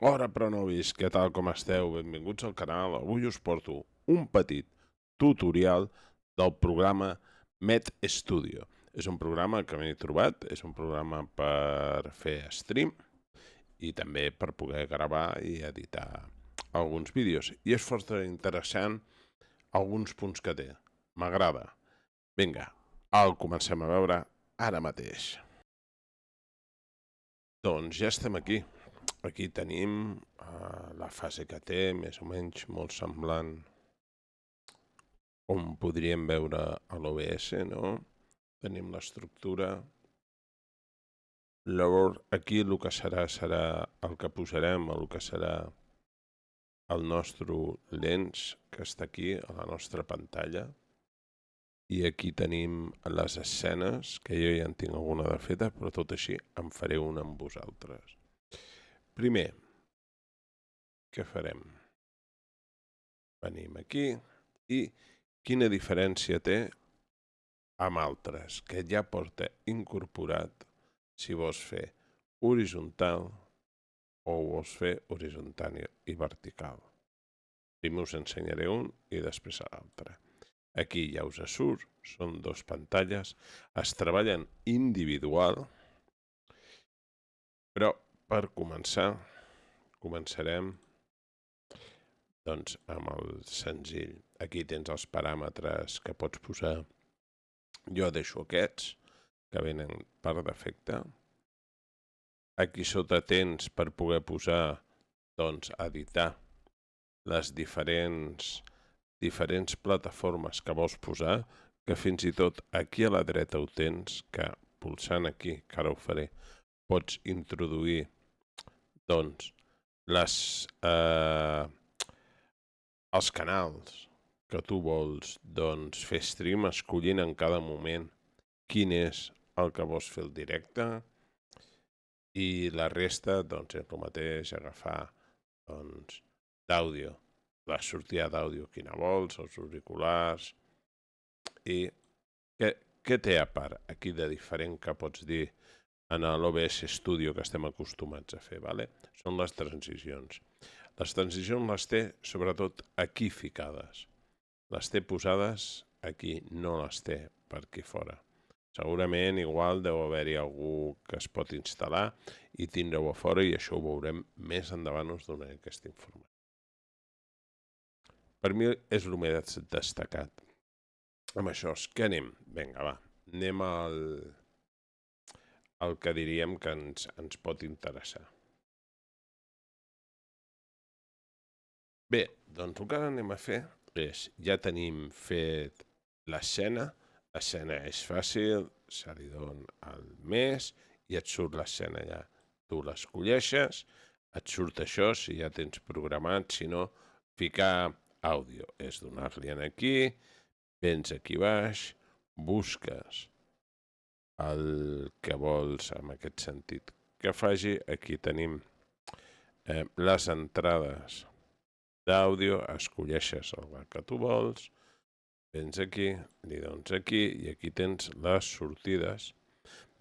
Hora però no vist, què tal com esteu? Benvinguts al canal. Avui us porto un petit tutorial del programa Met Studio. És un programa que m'he trobat, és un programa per fer stream i també per poder gravar i editar alguns vídeos. I és força interessant alguns punts que té. M'agrada. Vinga, el comencem a veure ara mateix. Doncs ja estem aquí. Aquí tenim la fase que té, més o menys molt semblant com podríem veure a l'OBS, no? Tenim l'estructura. Llavors, aquí el que serà el que posarem, el que serà el nostre lens, que està aquí, a la nostra pantalla. I aquí tenim les escenes, que jo ja en tinc alguna de feta, però tot així en faré una amb vosaltres. Primer, què farem? Venim aquí i quina diferència té amb altres, que ja porta incorporat si vols fer horitzontal o vols fer horitzontal i vertical. Primer us ensenyaré un i després l'altre. Aquí ja us surt, són dos pantalles, es treballen individual, però per començar, començarem doncs, amb el senzill. Aquí tens els paràmetres que pots posar. Jo deixo aquests, que venen per defecte. Aquí sota tens per poder posar, doncs, editar les diferents plataformes que vols posar, que fins i tot aquí a la dreta ho tens, que pulsant aquí, que ara ho faré, pots introduir, doncs, els canals que tu vols doncs, fer stream, escollint en cada moment quin és el que vols fer el directe, i la resta doncs, és el mateix, agafar doncs, d'àudio, la sortida d'àudio quina vols, els auriculars, i què té a part aquí de diferent que pots dir en l'OBS Studio que estem acostumats a fer, vale? Són les transicions. Les transicions les té sobretot aquí ficades. Les té posades aquí, no les té per aquí fora. Segurament igual deu haver-hi algú que es pot instal·lar i tindreu a fora i això ho veurem més endavant, us donaré aquesta informació. Per mi és el més destacat. Amb això, què anem? Vinga, va, anem al que diríem que ens pot interessar. Bé, doncs el que ara anem a fer és, ja tenim fet l'escena és fàcil, se li dona el mes i et surt l'escena allà. Tu l'escolleixes, et surt això si ja tens programat, si no, ficar àudio. És donar-li aquí, vens aquí baix, busques el que vols en aquest sentit que faci. Aquí tenim les entrades d'àudio, escolleixes el que tu vols, vens aquí, li dones aquí i aquí tens les sortides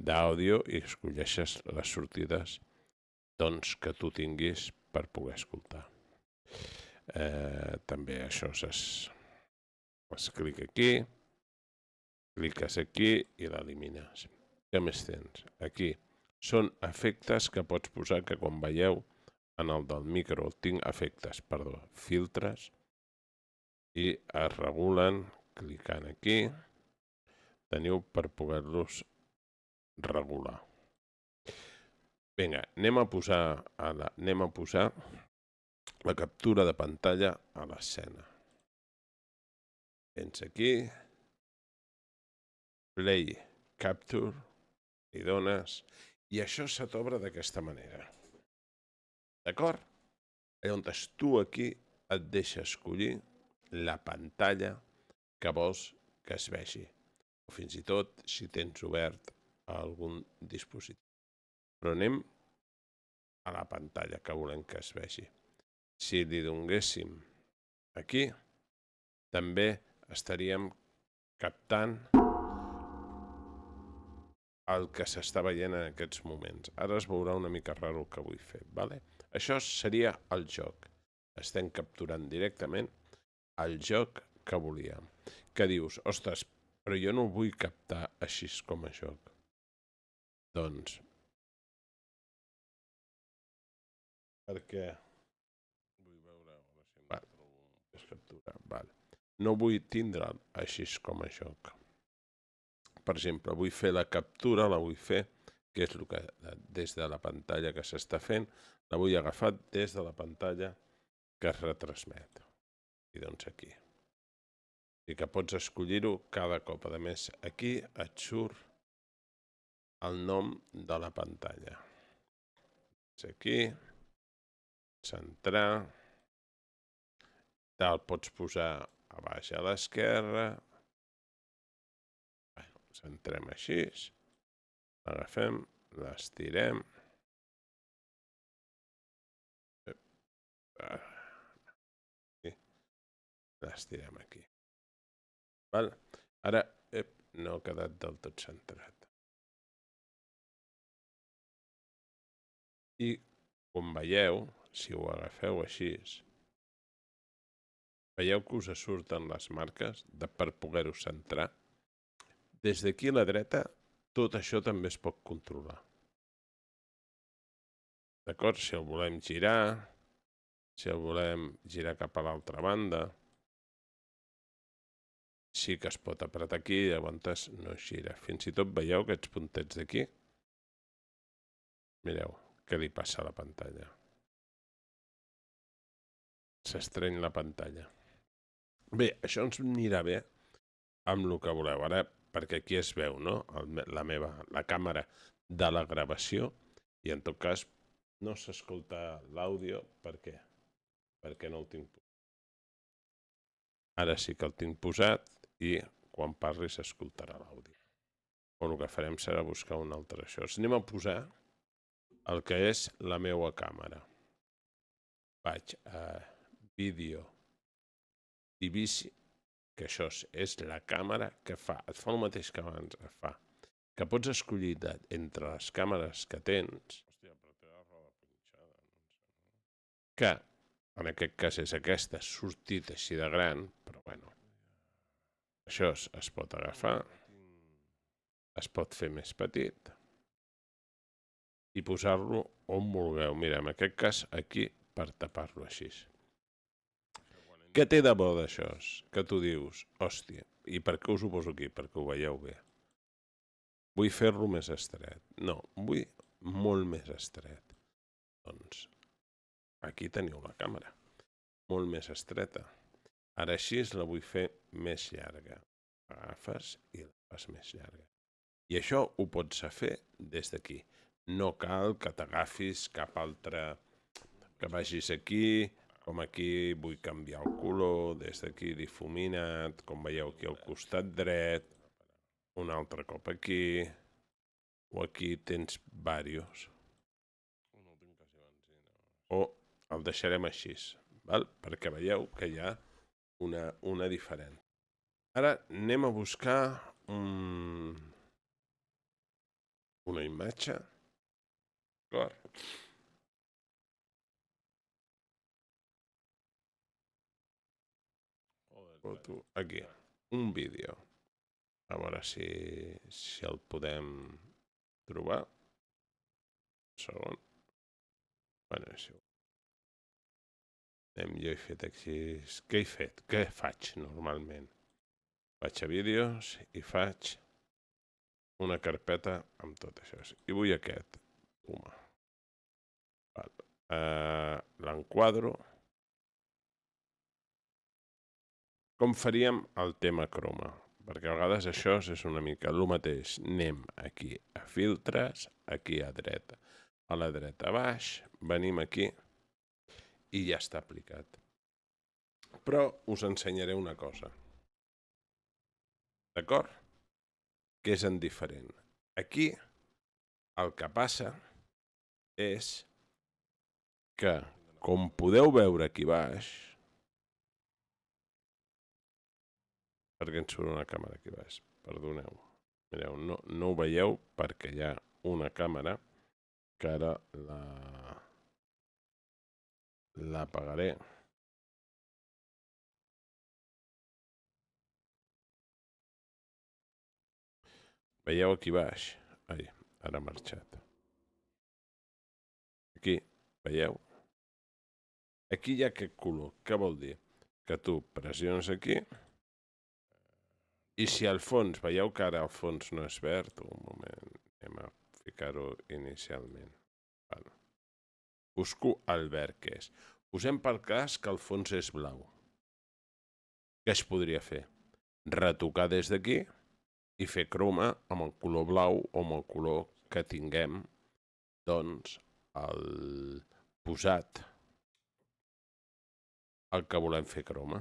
d'àudio i escolleixes les sortides doncs, que tu tinguis per poder escoltar. També això es clica aquí, cliques aquí i l'elimines. Què més tens? Aquí són efectes que pots posar que quan veieu en el del micro tinc efectes, perdó, filtres, i es regulen clicant aquí. Teniu per poder-los regular. Vinga, anem a posar la captura de pantalla a l'escena. Vens aquí, play capture, li dones, i això se t'obre d'aquesta manera. D'acord? Llavors tu aquí et deixa escollir la pantalla que vols que es vegi, o fins i tot si tens obert algun dispositiu. Però anem a la pantalla que volem que es vegi. Si li donéssim aquí, també estaríem captant el que s'està veient en aquests moments. Ara es veurà una mica raro el que vull fer. Vale? Això seria el joc. Estem capturant directament el joc que volíem. Que dius, ostres, però jo no ho vull captar així com a joc. Doncs, perquè... Vull veure si em trobo és captura. Vale. No vull tindre'l així com a joc. Per exemple, vull fer la captura, la vull fer, que és el que des de la pantalla que s'està fent, la vull agafar des de la pantalla que es retransmet. I doncs aquí. I que pots escollir-ho cada cop. A més, aquí et surt el nom de la pantalla. És aquí, centrar, te'l pots posar a baix a l'esquerra. Centrem així, l'agafem, l'estirem. L'estirem aquí. Val? Ara, no ha quedat del tot centrat. I, com veieu, si ho agafeu així, veieu que us surten les marques per poder-ho centrar. Des d'aquí a la dreta, tot això també es pot controlar. D'acord? Si el volem girar, si el volem girar cap a l'altra banda, sí que es pot apretar aquí i llavors no es gira. Fins i tot veieu aquests puntets d'aquí? Mireu què li passa a la pantalla. S'estreny la pantalla. Bé, això ens anirà bé amb el que voleu. Ara, perquè aquí es veu, no? La càmera de la gravació, i en tot cas no s'escolta l'àudio. Per què? Perquè no el tinc posat. Ara sí que el tinc posat i quan parli s'escoltarà l'àudio. O el que farem serà buscar un altre això. Anem a posar el que és la meva càmera. Vaig a vídeo i bici, que això és la càmera que et fa el mateix que abans fa, que pots escollir entre les càmeres que tens, que en aquest cas és aquesta, sortit així de gran, però bueno, això es pot agafar, es pot fer més petit i posar-lo on vulgueu. Mira, en aquest cas aquí per tapar-lo així. Què té de bo d'això? Que tu dius, hòstia, i per què us ho poso aquí? Perquè ho veieu bé. Vull fer-lo més estret. No, vull molt més estret. Doncs aquí teniu la càmera. Molt més estreta. Ara així la vull fer més llarga. Agafes i la fas més llarga. I això ho pots fer des d'aquí. No cal que t'agafis cap altre... que vagis aquí... Com aquí vull canviar el color, des d'aquí difuminat, com veieu aquí al costat dret, un altre cop aquí, o aquí tens diversos. O el deixarem així, val? Perquè veieu que hi ha una diferència. Ara anem a buscar una imatge. D'acord? Foto, aquí, un vídeo. A veure si el podem trobar. Un segon. Bueno, si jo he fet aquí... Què he fet? Què faig normalment? Vaig a vídeos i faig una carpeta amb tot això. I vull aquest. Puma. L'enquadro. Com faríem el tema croma? Perquè a vegades això és una mica el mateix. Anem aquí a filtres, aquí a dreta. A la dreta a baix, venim aquí i ja està aplicat. Però us ensenyaré una cosa. D'acord? Que és en diferent. Aquí el que passa és que, com podeu veure aquí baix, perquè ens surt una càmera aquí baix, perdoneu. Mireu, no ho veieu perquè hi ha una càmera que ara l'apagaré. Veieu aquí baix? Ai, ara ha marxat. Aquí, veieu? Aquí hi ha aquest color. Què vol dir? Que tu pressiones aquí i si al fons, veieu que ara al fons no és verd, un moment, anem a ficar-ho inicialment. Bueno. Busco el verd que és. Posem per cas que el fons és blau. Què es podria fer? Retocar des d'aquí i fer croma amb el color blau o amb el color que tinguem, doncs, el posat el que volem fer croma.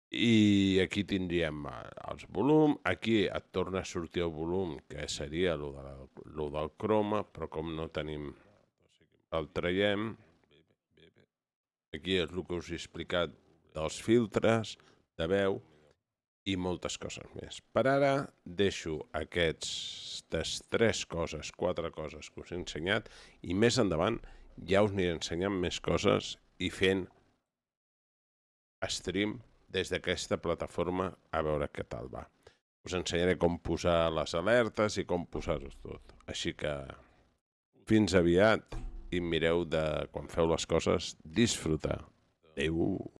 I aquí tindríem els volums, aquí et torna a sortir el volum, que seria el del croma, però com no tenim, el traiem. Aquí és el que us he explicat dels filtres, de veu i moltes coses més. Per ara deixo aquestes 3 coses, 4 coses que us he ensenyat i més endavant ja us aniré ensenyant més coses i fent stream des d'aquesta plataforma a veure què tal va. Us ensenyaré com posar les alertes i com posar-ho tot. Així que fins aviat i mireu de, quan feu les coses, disfrutar. Adéu!